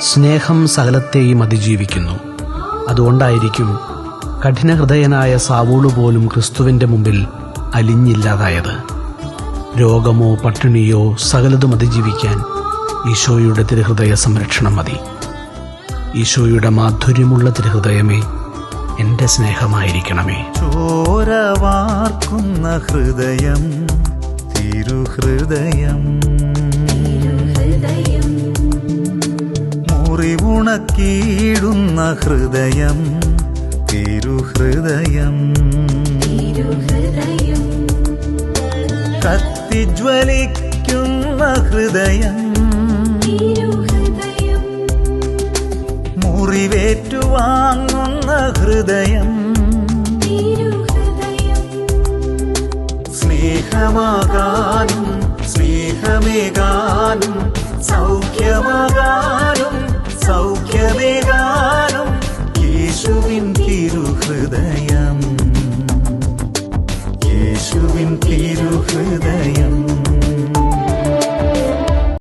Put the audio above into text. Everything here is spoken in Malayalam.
സ്നേഹം സകലത്തെയും അതിജീവിക്കുന്നു. അതുകൊണ്ടായിരിക്കും കഠിനഹൃദയനായ സാവൂള് പോലും ക്രിസ്തുവിൻ്റെ മുമ്പിൽ അലിഞ്ഞില്ലാതായത്. രോഗമോ പട്ടിണിയോ സകലതും അതിജീവിക്കാൻ ഈശോയുടെ തിരുഹൃദയ സംരക്ഷണം മതി. ഈശോയുടെ മാധുര്യമുള്ള തിരുഹൃദയമേ, എൻ്റെ സ്നേഹമായിരിക്കണമേ. ചോര വാർക്കുന്ന ഹൃദയം, തിരുഹൃദയം, മുറിവുണക്കിയിടുന്ന ഹൃദയം, തിരുഹൃദയം, കത്തിജ്വലിക്കുന്ന ഹൃദയം, മുറിവേറ്റുവാങ്ങുന്ന ഹൃദയം, സ്നേഹമാകാനും സ്നേഹമേകാനും സൗഖ്യമാകാനും